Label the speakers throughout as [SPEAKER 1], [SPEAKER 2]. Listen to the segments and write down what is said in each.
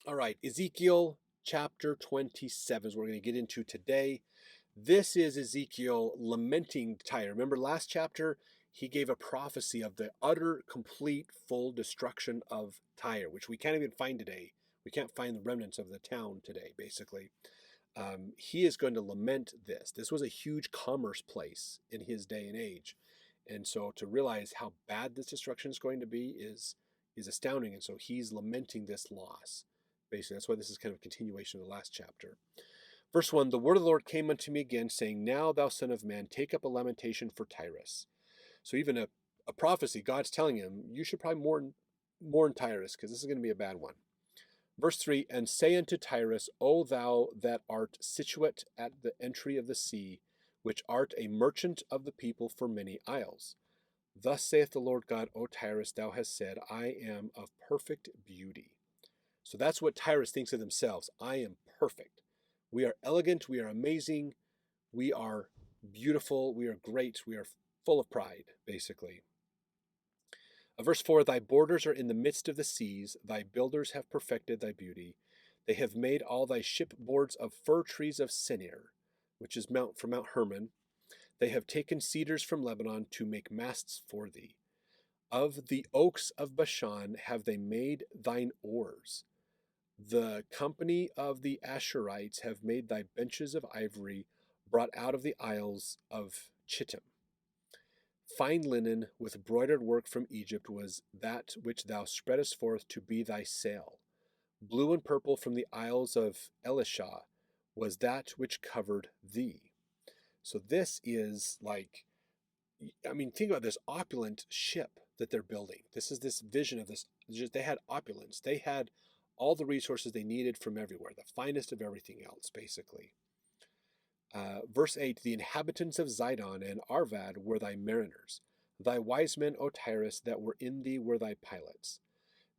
[SPEAKER 1] All right, Ezekiel chapter 27 is what we're going to get into today. This is Ezekiel lamenting Tyre. Remember last chapter, he gave a prophecy of the utter, complete, full destruction of Tyre, which we can't even find today. We can't find the remnants of the town today, basically. He is going to lament this. This was a huge commerce place in his day and age. And so to realize how bad this destruction is going to be is astounding. And so he's lamenting this loss. Basically, that's why this is kind of a continuation of the last chapter. Verse 1, the word of the Lord came unto me again, saying, Now, thou son of man, take up a lamentation for Tyrus. So even a prophecy, God's telling him, you should probably mourn Tyrus, because this is going to be a bad one. Verse 3, And say unto Tyrus, O thou that art situate at the entry of the sea, which art a merchant of the people for many isles. Thus saith the Lord God, O Tyrus, thou hast said, I am of perfect beauty. So that's what Tyrus thinks of themselves. I am perfect. We are elegant, we are amazing, we are beautiful, we are great, we are full of pride, basically. Verse 4, Thy borders are in the midst of the seas, thy builders have perfected thy beauty. They have made all thy shipboards of fir trees of Senir, which is from Mount Hermon. They have taken cedars from Lebanon to make masts for thee. Of the oaks of Bashan have they made thine oars. The company of the Asherites have made thy benches of ivory, brought out of the isles of Chittim. Fine linen with broidered work from Egypt was that which thou spreadest forth to be thy sail. Blue and purple from the isles of Elishah was that which covered thee. So this is like, think about this opulent ship that they're building. This is this vision of this. They had opulence. They had all the resources they needed from everywhere, the finest of everything else, basically. Verse 8, The inhabitants of Zidon and Arvad were thy mariners. Thy wise men, O Tyrus, that were in thee were thy pilots.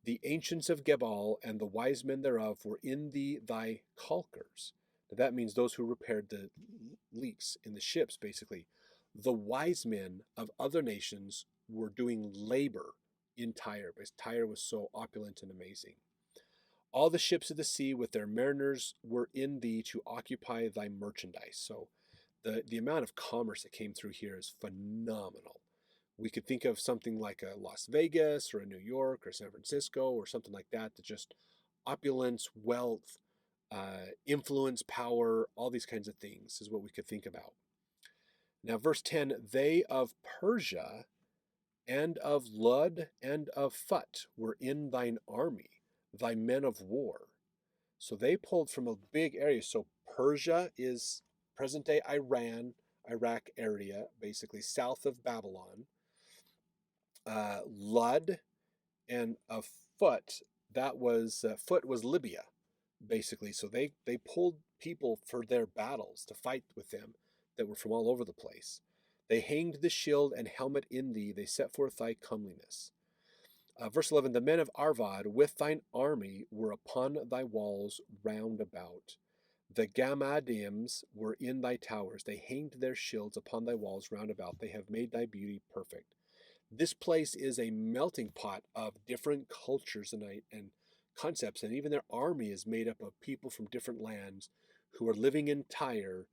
[SPEAKER 1] The ancients of Gebal and the wise men thereof were in thee thy caulkers. Now that means those who repaired the leaks in the ships, basically. The wise men of other nations were doing labor in Tyre, because Tyre was so opulent and amazing. All the ships of the sea with their mariners were in thee to occupy thy merchandise. So the amount of commerce that came through here is phenomenal. We could think of something like a Las Vegas or a New York or San Francisco or something like that, that just opulence, wealth, influence, power, all these kinds of things is what we could think about. Now, verse 10, They of Persia and of Lud and of Phut were in thine army, thy men of war. So they pulled from a big area. So Persia is present-day Iraq area, basically south of Babylon. Lud and of Phut, Phut was Libya, basically. So they pulled people for their battles to fight with them that were from all over the place. They hanged the shield and helmet in thee. They set forth thy comeliness. Verse 11, The men of Arvad with thine army were upon thy walls round about. The Gammadims were in thy towers. They hanged their shields upon thy walls round about. They have made thy beauty perfect. This place is a melting pot of different cultures and concepts, and even their army is made up of people from different lands who are living in Tyre,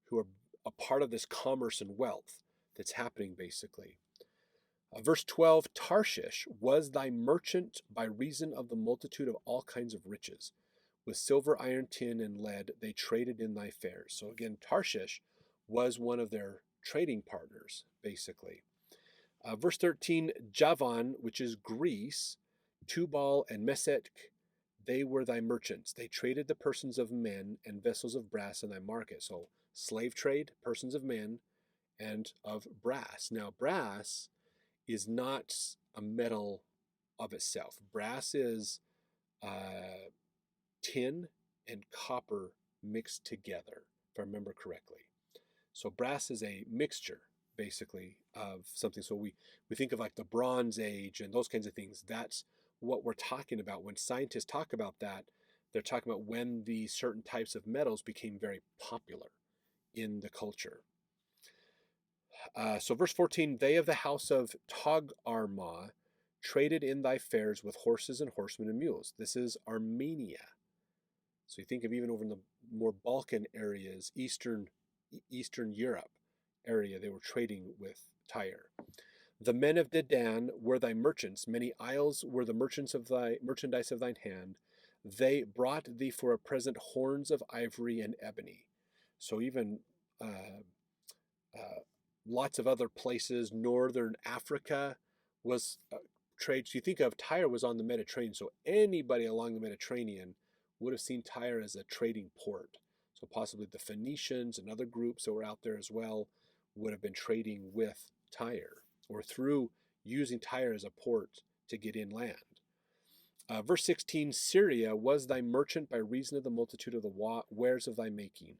[SPEAKER 1] who are a part of this commerce and wealth that's happening, basically. Verse 12, Tarshish was thy merchant by reason of the multitude of all kinds of riches. With silver, iron, tin, and lead they traded in thy fairs. So again, Tarshish was one of their trading partners, basically. Verse 13, Javan, which is Greece, Tubal and Mesech, they were thy merchants. They traded the persons of men and vessels of brass in thy market. So slave trade, persons of men, and of brass. Now, brass is not a metal of itself. Brass is tin and copper mixed together, if I remember correctly. So brass is a mixture, basically, of something. So we think of like the Bronze Age and those kinds of things. That's what we're talking about. When scientists talk about that, they're talking about when the certain types of metals became very popular in the culture. So verse 14, They of the house of Togarmah traded in thy fairs with horses and horsemen and mules. This is Armenia, So you think of even over in the more Balkan areas, Eastern Europe area, they were trading with Tyre. The men of Dedan were thy merchants. Many isles were the merchants of thy merchandise of thine hand. They brought thee for a present horns of ivory and ebony. So even uh, uh, lots of other places, northern Africa was trade. So you think of Tyre was on the Mediterranean. So anybody along the Mediterranean would have seen Tyre as a trading port. So possibly the Phoenicians and other groups that were out there as well would have been trading with Tyre or through using Tyre as a port to get inland. Verse 16, Syria was thy merchant by reason of the multitude of the wares of thy making.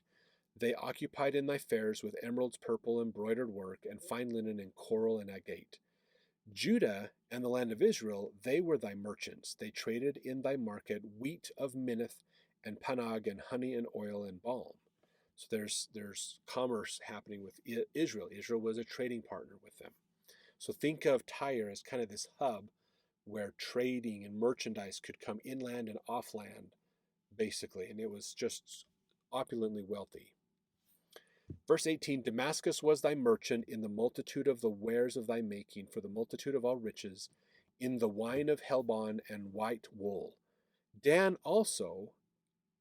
[SPEAKER 1] They occupied in thy fairs with emeralds, purple, embroidered work, and fine linen, and coral, and agate. Judah and the land of Israel, they were thy merchants. They traded in thy market wheat of Minnith, and Panag, and honey, and oil, and balm. So there's commerce happening with Israel. Israel was a trading partner with them. So think of Tyre as kind of this hub where trading and merchandise could come inland and offland, basically, and it was just opulently wealthy. Verse 18, Damascus was thy merchant in the multitude of the wares of thy making, for the multitude of all riches, in the wine of Helbon and white wool. Dan also,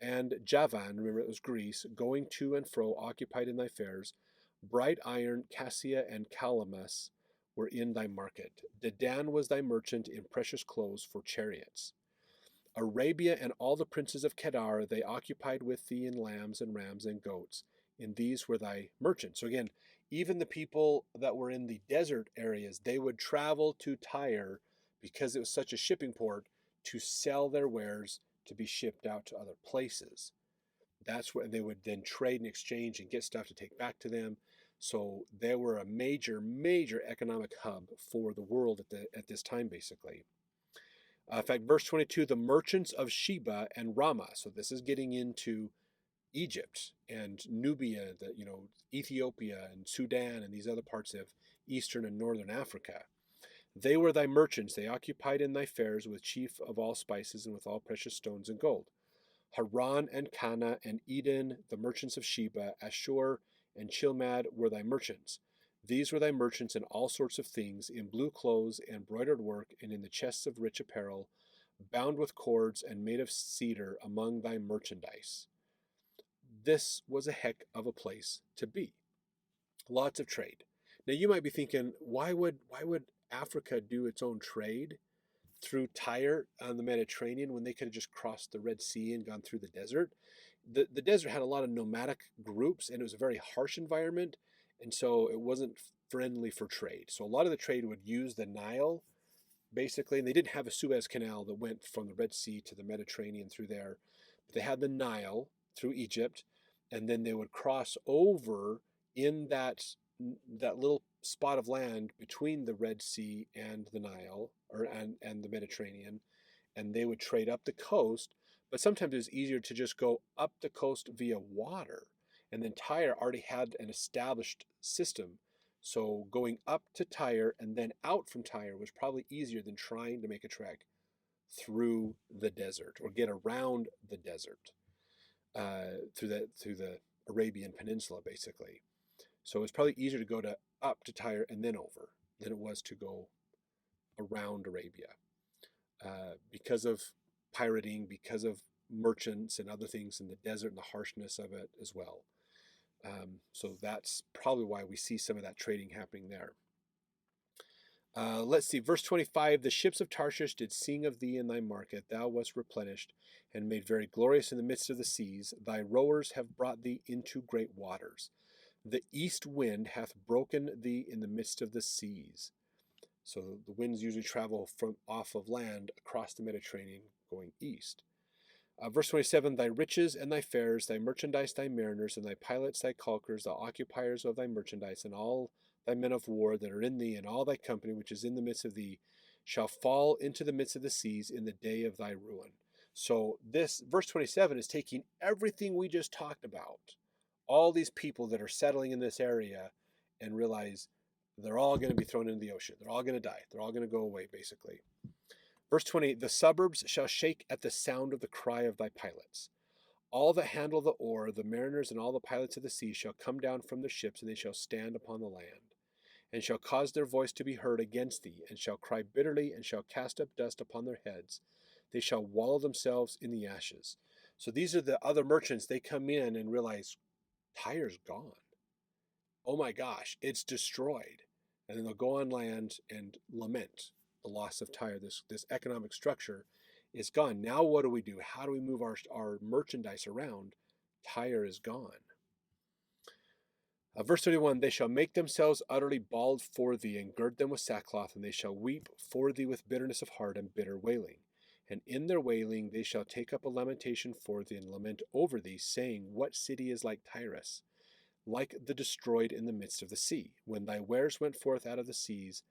[SPEAKER 1] and Javan, remember it was Greece, going to and fro, occupied in thy fairs. Bright iron, cassia, and calamus were in thy market. Dedan was thy merchant in precious clothes for chariots. Arabia and all the princes of Kedar, they occupied with thee in lambs and rams and goats. In these were thy merchants. So again, even the people that were in the desert areas, they would travel to Tyre because it was such a shipping port to sell their wares to be shipped out to other places. That's where they would then trade and exchange and get stuff to take back to them. So they were a major economic hub for the world at this time, basically. In fact, verse 22, the merchants of Sheba and Ramah. So this is getting into Egypt and Nubia, Ethiopia and Sudan and these other parts of eastern and northern Africa. They were thy merchants. They occupied in thy fairs with chief of all spices and with all precious stones and gold. Haran and Cana and Eden, the merchants of Sheba, Ashur and Chilmad were thy merchants. These were thy merchants in all sorts of things, in blue clothes and broidered work, and in the chests of rich apparel, bound with cords and made of cedar among thy merchandise. This was a heck of a place to be. Lots of trade. Now you might be thinking, why would Africa do its own trade through Tyre on the Mediterranean when they could have just crossed the Red Sea and gone through the desert? The desert had a lot of nomadic groups and it was a very harsh environment, and so it wasn't friendly for trade. So a lot of the trade would use the Nile, basically, and they didn't have a Suez Canal that went from the Red Sea to the Mediterranean through there. But they had the Nile through Egypt, and then they would cross over in that little spot of land between the Red Sea and the Nile, and the Mediterranean, and they would trade up the coast. But sometimes it was easier to just go up the coast via water. And then Tyre already had an established system. So going up to Tyre and then out from Tyre was probably easier than trying to make a trek through the desert or get around the desert through the Arabian Peninsula, basically. So it was probably easier to go up to Tyre and then over than it was to go around Arabia because of pirating, because of merchants and other things in the desert and the harshness of it as well. So that's probably why we see some of that trading happening there. Let's see, verse 25, the ships of Tarshish did sing of thee in thy market. Thou wast replenished and made very glorious in the midst of the seas. Thy rowers have brought thee into great waters. The east wind hath broken thee in the midst of the seas. So the winds usually travel from off of land across the Mediterranean going east. Verse 27, thy riches and thy fairs, thy merchandise, thy mariners, and thy pilots, thy caulkers, the occupiers of thy merchandise, and all thy men of war that are in thee, and all thy company which is in the midst of thee, shall fall into the midst of the seas in the day of thy ruin. So this, verse 27, is taking everything we just talked about, all these people that are settling in this area, and realize they're all going to be thrown into the ocean. They're all going to die. They're all going to go away, basically. Verse 20, the suburbs shall shake at the sound of the cry of thy pilots. All that handle the oar, the mariners and all the pilots of the sea, shall come down from their ships, and they shall stand upon the land, and shall cause their voice to be heard against thee, and shall cry bitterly, and shall cast up dust upon their heads. They shall wallow themselves in the ashes. So these are the other merchants. They come in and realize Tyre's gone. Oh my gosh, it's destroyed. And then they'll go on land and lament the loss of Tyre. This economic structure is gone. Now what do? How do we move our merchandise around? Tyre is gone. Verse 31, they shall make themselves utterly bald for thee, and gird them with sackcloth, and they shall weep for thee with bitterness of heart and bitter wailing. And in their wailing they shall take up a lamentation for thee, and lament over thee, saying, what city is like Tyrus? Like the destroyed in the midst of the sea. When thy wares went forth out of the seas,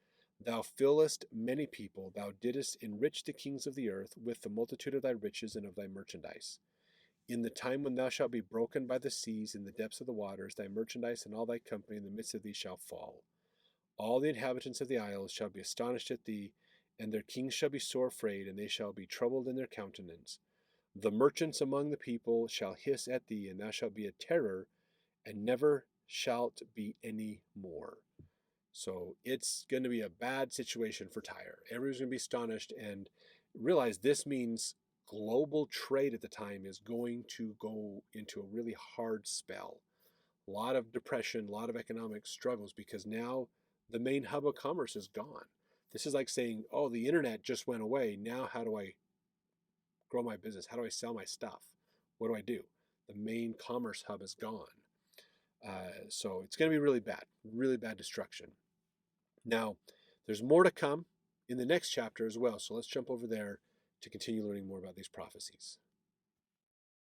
[SPEAKER 1] thou fillest many people, thou didst enrich the kings of the earth with the multitude of thy riches and of thy merchandise. In the time when thou shalt be broken by the seas in the depths of the waters, thy merchandise and all thy company in the midst of thee shall fall. All the inhabitants of the isles shall be astonished at thee, and their kings shall be sore afraid, and they shall be troubled in their countenance. The merchants among the people shall hiss at thee, and thou shalt be a terror, and never shalt be any more. So it's going to be a bad situation for Tyre. Everyone's going to be astonished and realize this means global trade at the time is going to go into a really hard spell. A lot of depression, a lot of economic struggles, because now the main hub of commerce is gone. This is like saying, oh, the internet just went away. Now how do I grow my business? How do I sell my stuff? What do I do? The main commerce hub is gone. So it's going to be really bad destruction. Now, there's more to come in the next chapter as well. So let's jump over there to continue learning more about these prophecies.